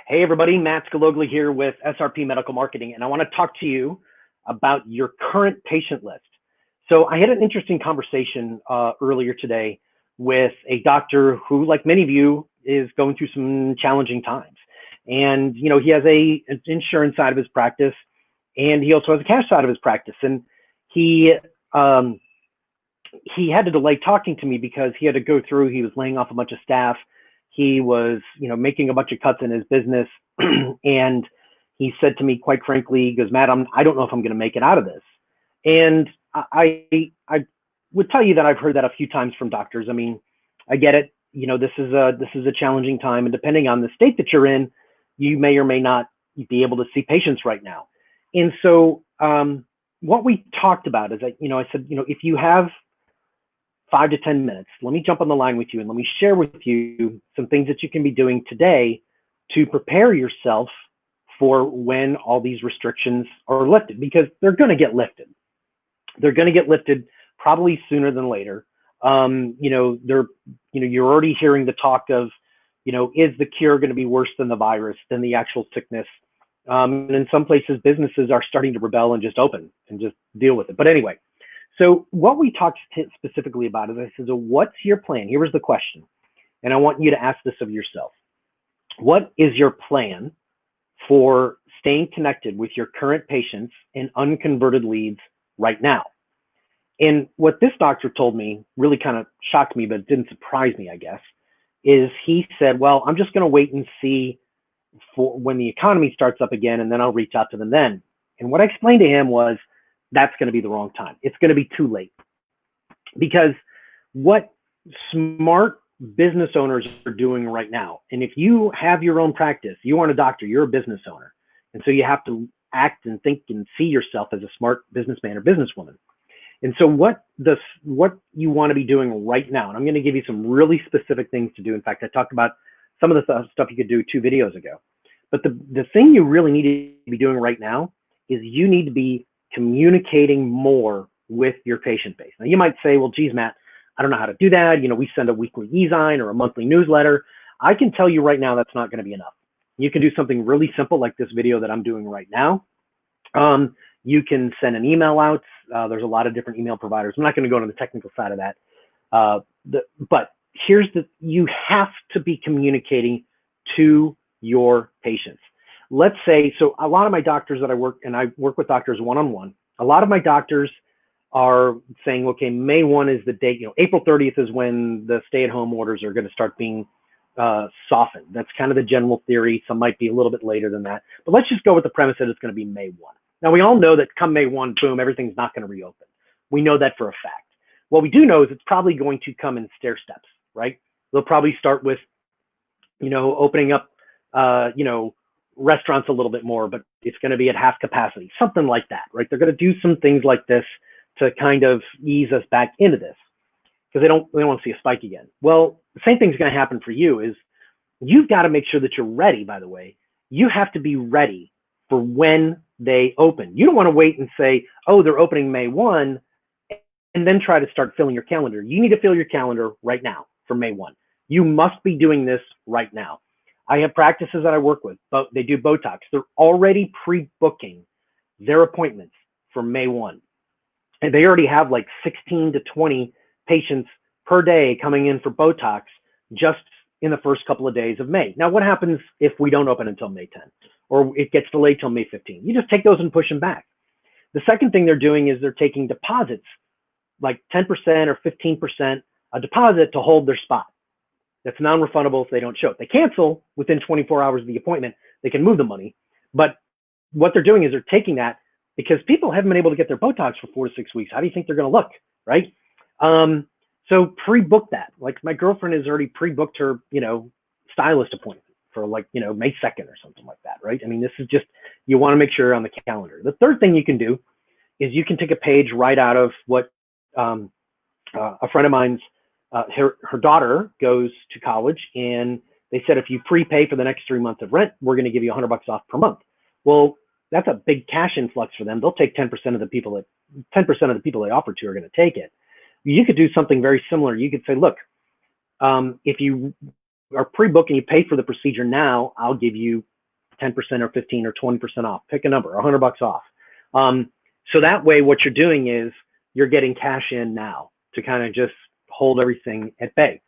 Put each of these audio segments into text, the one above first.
Hey everybody, Matt Scalogli here with SRP Medical Marketing, and I want to talk to you about your current patient list. So I had an interesting conversation earlier today with a doctor who, like many of you, is going through some challenging times. And he has an insurance side of his practice, and he also has a cash side of his practice. And he had to delay talking to me because he had to go through. He was laying off a bunch of staff. He was, making a bunch of cuts in his business. And he said to me, quite frankly, he goes, Matt, I don't know if I'm going to make it out of this. And I would tell you that I've heard that a few times from doctors. I mean, I get it. This is a challenging time, and depending on the state that you're in, you may or may not be able to see patients right now. And so what we talked about is that, I said, if you have 5 to 10 minutes, let me jump on the line with you and let me share with you some things that you can be doing today to prepare yourself for when all these restrictions are lifted, because they're going to get lifted. They're going to get lifted probably sooner than later. You're already hearing the talk of, is the cure going to be worse than the virus, than the actual sickness? And in some places, businesses are starting to rebel and just open and just deal with it. But anyway, so what we talked specifically about is, I said, so what's your plan? Here was the question. And I want you to ask this of yourself. What is your plan for staying connected with your current patients and unconverted leads right now? And what this doctor told me really kind of shocked me, but it didn't surprise me, I guess, is he said, well, I'm just going to wait and see for when the economy starts up again, and then I'll reach out to them then. And what I explained to him was, that's going to be the wrong time. It's going to be too late, because what smart business owners are doing right now, and if you have your own practice, you aren't a doctor, you're a business owner. And so you have to act and think and see yourself as a smart businessman or businesswoman. And so what you want to be doing right now, and I'm going to give you some really specific things to do. In fact, I talked about some of the stuff you could do 2 videos ago. But the thing you really need to be doing right now is you need to be communicating more with your patient base. Now you might say, well, geez, Matt, I don't know how to do that. We send a weekly e-zine or a monthly newsletter. I can tell you right now, that's not going to be enough. You can do something really simple like this video that I'm doing right now. You can send an email out. There's a lot of different email providers. I'm not going to go into the technical side of that. But you have to be communicating to your patients. Let's say, so a lot of my doctors that I work with doctors one-on-one, a lot of my doctors are saying, okay, May 1 is the date, April 30th is when the stay-at-home orders are going to start being softened. That's kind of the general theory. Some might be a little bit later than that, but let's just go with the premise that it's going to be May 1. Now we all know that come May 1, boom, everything's not going to reopen. We know that for a fact. What we do know is it's probably going to come in stair steps, right? They'll probably start with, opening up, restaurants a little bit more, but it's going to be at half capacity, something like that, right? They're going to do some things like this to kind of ease us back into this, because they don't want to see a spike again. Well, the same thing's going to happen for you. Is you've got to make sure that you're ready. By the way, you have to be ready for when they open. You don't want to wait and say, oh, they're opening May 1, and then try to start filling your calendar. You need to fill your calendar right now for May 1. You must be doing this right now. I have practices that I work with, but they do botox. They're already pre-booking their appointments for May 1. And they already have like 16 to 20 patients per day coming in for botox just in the first couple of days of May. Now, what happens if we don't open until May 10 or it gets delayed till May 15? You just take those and push them back. The second thing they're doing is they're taking deposits, like 10% or 15% a deposit to hold their spot. That's non-refundable if they don't show. If they cancel within 24 hours of the appointment, they can move the money. But what they're doing is they're taking that, because people haven't been able to get their Botox for 4 to 6 weeks. How do you think they're going to look, right? So pre-book that. Like my girlfriend has already pre-booked her, stylist appointment for like, May 2nd or something like that, right? I mean, this is just, you want to make sure you're on the calendar. The third thing you can do is you can take a page right out of what a friend of mine's, her daughter goes to college, and they said, if you prepay for the next 3 months of rent, we're going to give you $100 off per month. Well, that's a big cash influx for them. They'll take 10% of the people they offer to are going to take it. You could do something very similar. You could say, look, if you are pre-booked and you pay for the procedure now, I'll give you 10% or 15 or 20% off. Pick a number, $100 off. So that way, what you're doing is you're getting cash in now to kind of just hold everything at bay.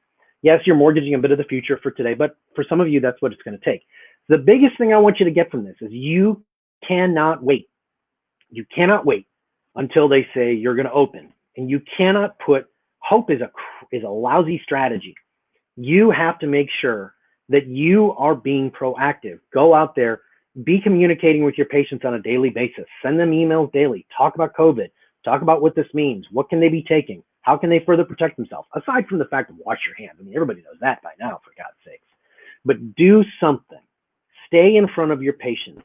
Yes, you're mortgaging a bit of the future for today, but for some of you, that's what it's going to take. The biggest thing I want you to get from this is you cannot wait. You cannot wait until they say you're going to open, and you cannot put hope is a lousy strategy. You have to make sure that you are being proactive. Go out there, be communicating with your patients on a daily basis. Send them emails daily. Talk about COVID. Talk about what this means. What can they be taking? How can they further protect themselves? Aside from the fact of wash your hands. I mean, everybody knows that by now, for God's sakes. But do something. Stay in front of your patients.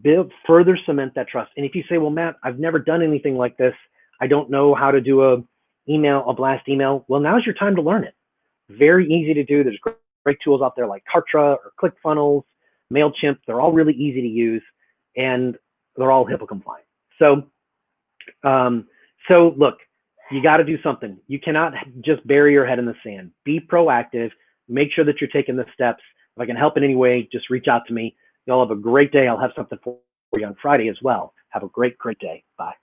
Build, further cement that trust. And if you say, well, Matt, I've never done anything like this. I don't know how to do a blast email. Well, now's your time to learn it. Very easy to do. There's great tools out there like Kartra or ClickFunnels, MailChimp. They're all really easy to use, and they're all HIPAA compliant. So look, you got to do something. You cannot just bury your head in the sand. Be proactive. Make sure that you're taking the steps. If I can help in any way, just reach out to me. Y'all have a great day. I'll have something for you on Friday as well. Have a great day. Bye.